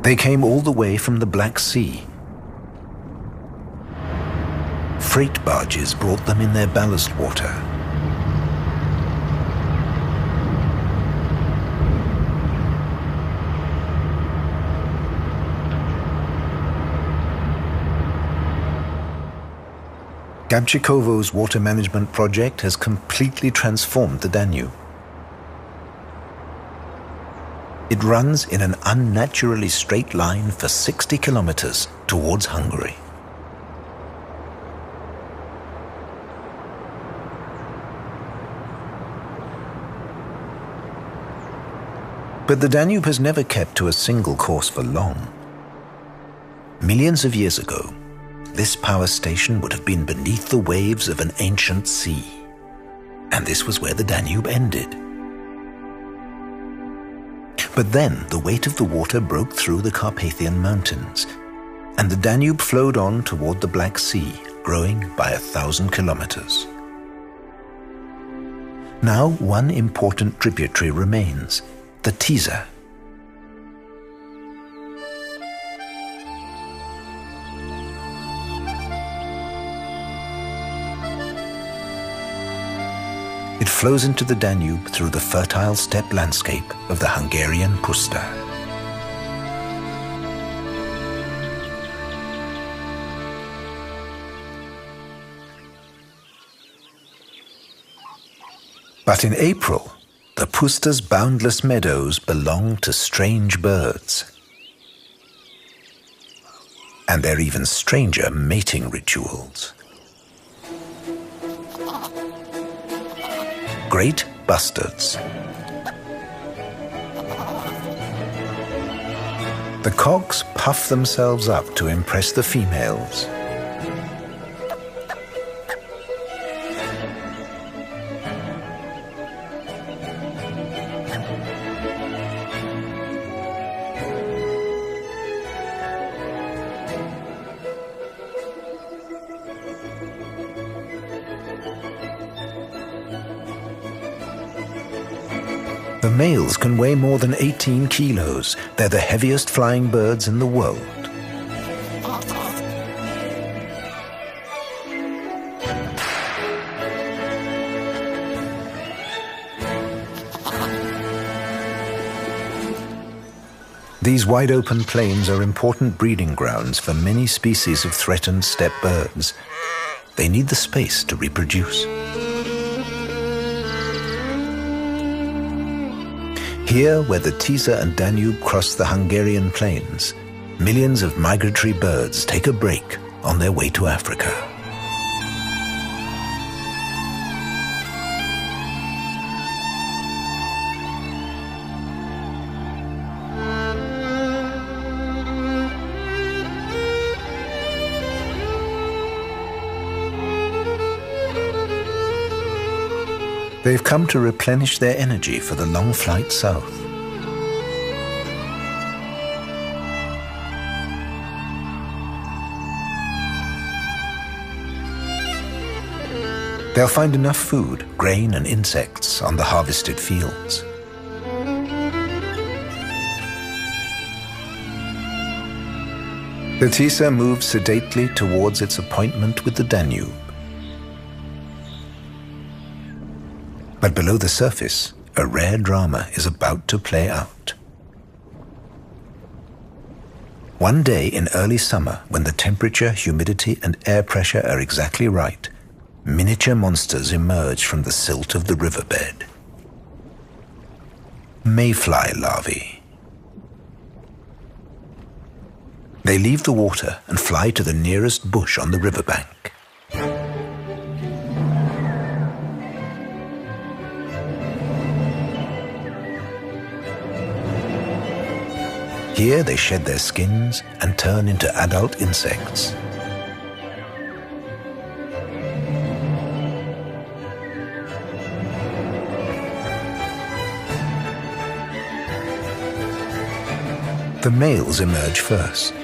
They came all the way from the Black Sea. Freight barges brought them in their ballast water. Gabčíkovo's water management project has completely transformed the Danube. It runs in an unnaturally straight line for 60 kilometers towards Hungary. But the Danube has never kept to a single course for long. Millions of years ago, this power station would have been beneath the waves of an ancient sea. And this was where the Danube ended. But then the weight of the water broke through the Carpathian Mountains, and the Danube flowed on toward the Black Sea, growing by 1,000 kilometers. Now one important tributary remains, the Tisza. It flows into the Danube through the fertile steppe landscape of the Hungarian Puszta. But in April, the Puszta's boundless meadows belong to strange birds. And their even stranger mating rituals. Great bustards. The cocks puff themselves up to impress the females. The males can weigh more than 18 kilos. They're the heaviest flying birds in the world. These wide-open plains are important breeding grounds for many species of threatened steppe birds. They need the space to reproduce. Here, where the Tisza and Danube cross the Hungarian plains, millions of migratory birds take a break on their way to Africa. They've come to replenish their energy for the long flight south. They'll find enough food, grain and insects on the harvested fields. The Tisza moves sedately towards its appointment with the Danube. But below the surface, a rare drama is about to play out. One day in early summer, when the temperature, humidity, and air pressure are exactly right, miniature monsters emerge from the silt of the riverbed. Mayfly larvae. They leave the water and fly to the nearest bush on the riverbank. Here they shed their skins and turn into adult insects. The males emerge first.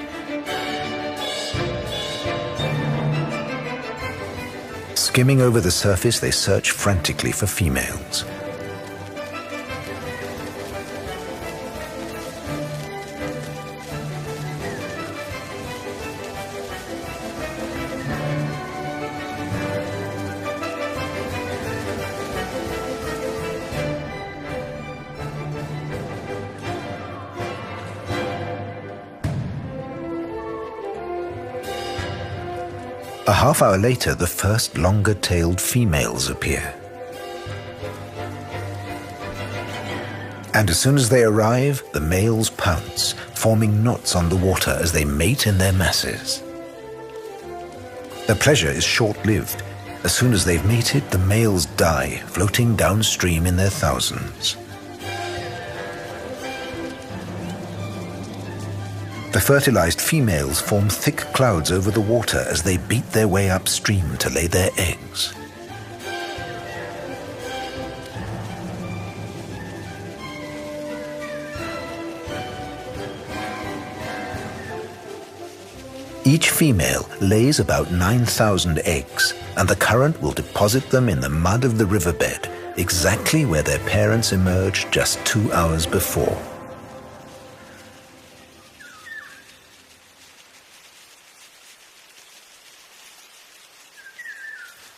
Skimming over the surface, they search frantically for females. A half hour later, the first longer-tailed females appear. And as soon as they arrive, the males pounce, forming knots on the water as they mate in their masses. Their pleasure is short-lived. As soon as they've mated, the males die, floating downstream in their thousands. The fertilized females form thick clouds over the water as they beat their way upstream to lay their eggs. Each female lays about 9,000 eggs, and the current will deposit them in the mud of the riverbed, exactly where their parents emerged just 2 hours before.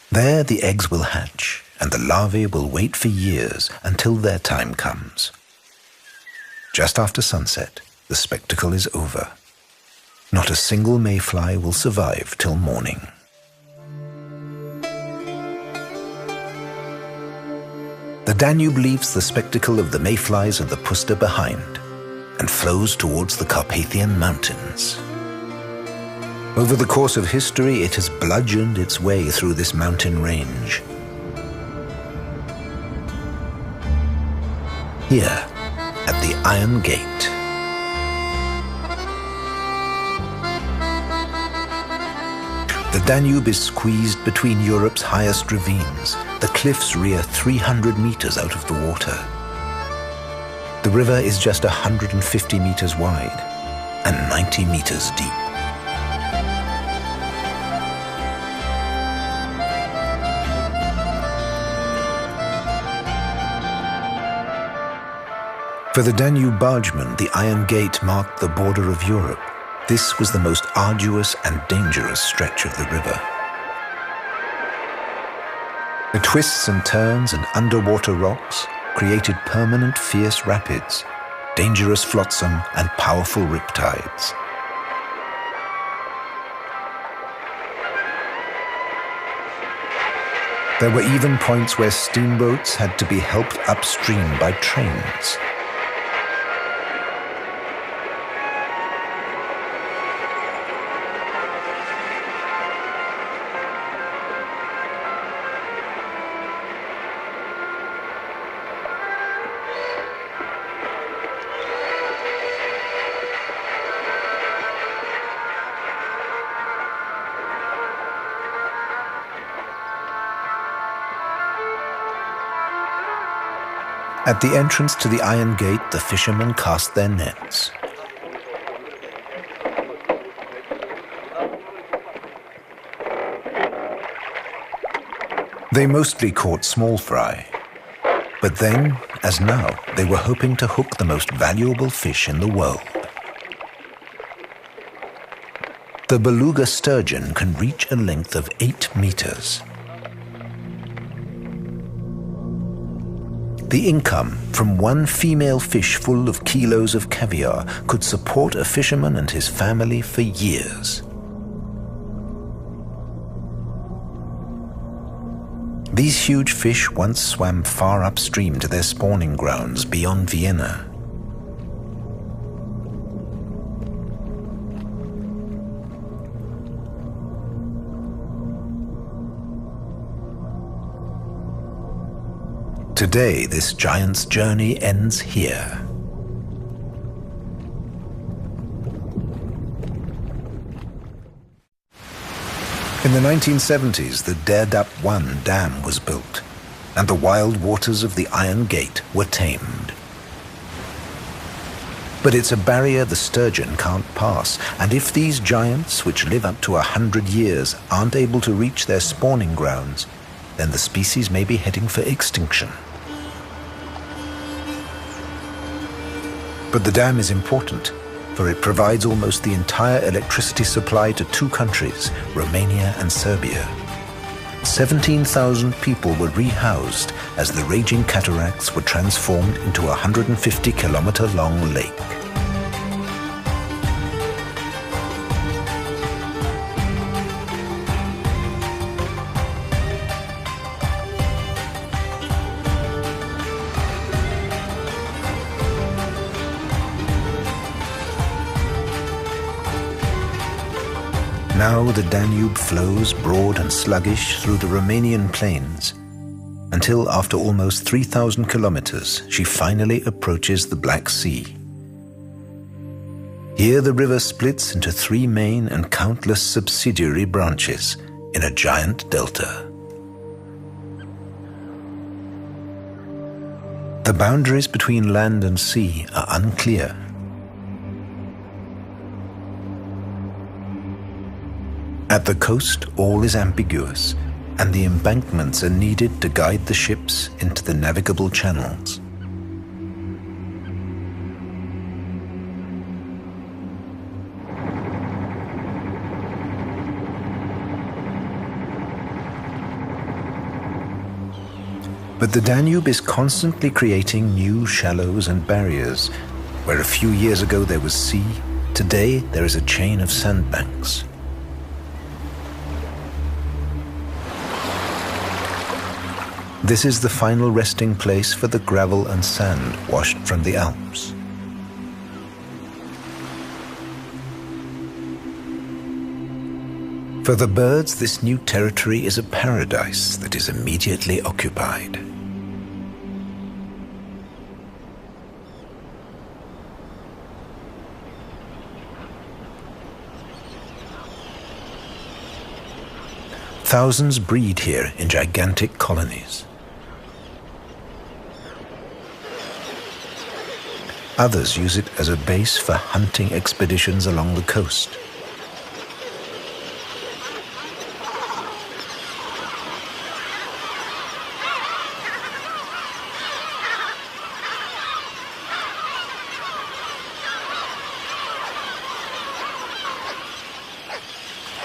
There the eggs will hatch, and the larvae will wait for years until their time comes. Just after sunset, the spectacle is over. Not a single mayfly will survive till morning. The Danube leaves the spectacle of the mayflies and the puster behind and flows towards the Carpathian Mountains. Over the course of history, it has bludgeoned its way through this mountain range. Here, at the Iron Gate. The Danube is squeezed between Europe's highest ravines. The cliffs rear 300 meters out of the water. The river is just 150 meters wide and 90 meters deep. For the Danube bargemen, the Iron Gate marked the border of Europe. This was the most arduous and dangerous stretch of the river. The twists and turns and underwater rocks created permanent fierce rapids, dangerous flotsam and powerful riptides. There were even points where steamboats had to be helped upstream by trains. At the entrance to the Iron Gate, the fishermen cast their nets. They mostly caught small fry, but then, as now, they were hoping to hook the most valuable fish in the world. The beluga sturgeon can reach a length of 8 meters. The income from one female fish full of kilos of caviar could support a fisherman and his family for years. These huge fish once swam far upstream to their spawning grounds beyond Vienna. Today, this giant's journey ends here. In the 1970s, the Danube 1 dam was built, and the wild waters of the Iron Gate were tamed. But it's a barrier the sturgeon can't pass, and if these giants, which live up to 100 years, aren't able to reach their spawning grounds, then the species may be heading for extinction. But the dam is important, for it provides almost the entire electricity supply to 2 countries, Romania and Serbia. 17,000 people were rehoused as the raging cataracts were transformed into a 150-kilometer-long lake. Now the Danube flows broad and sluggish through the Romanian plains, until after almost 3,000 kilometers, she finally approaches the Black Sea. Here the river splits into 3 main and countless subsidiary branches in a giant delta. The boundaries between land and sea are unclear. At the coast, all is ambiguous, and the embankments are needed to guide the ships into the navigable channels. But the Danube is constantly creating new shallows and barriers. Where a few years ago there was sea, today there is a chain of sandbanks. This is the final resting place for the gravel and sand washed from the Alps. For the birds, this new territory is a paradise that is immediately occupied. Thousands breed here in gigantic colonies. Others use it as a base for hunting expeditions along the coast.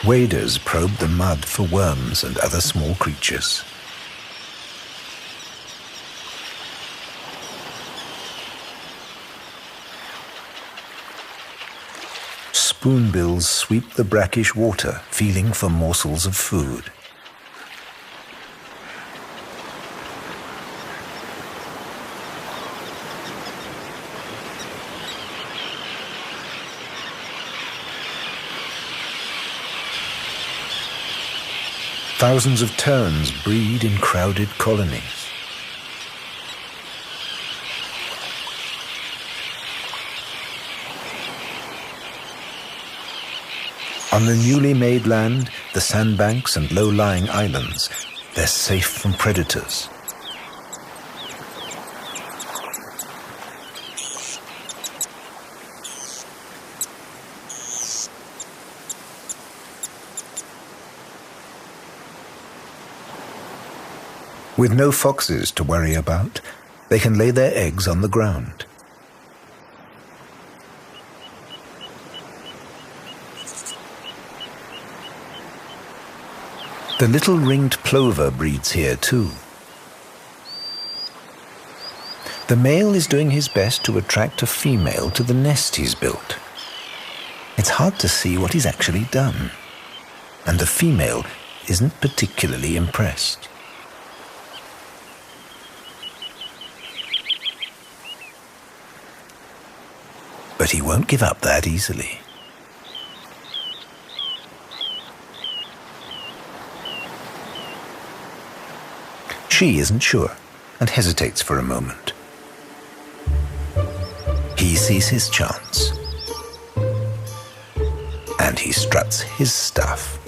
Waders probe the mud for worms and other small creatures. Spoonbills sweep the brackish water, feeling for morsels of food. Thousands of terns breed in crowded colonies. On the newly made land, the sandbanks and low-lying islands, they're safe from predators. With no foxes to worry about, they can lay their eggs on the ground. The little ringed plover breeds here too. The male is doing his best to attract a female to the nest he's built. It's hard to see what he's actually done, and the female isn't particularly impressed. But he won't give up that easily. She isn't sure and hesitates for a moment. He sees his chance, and he struts his stuff.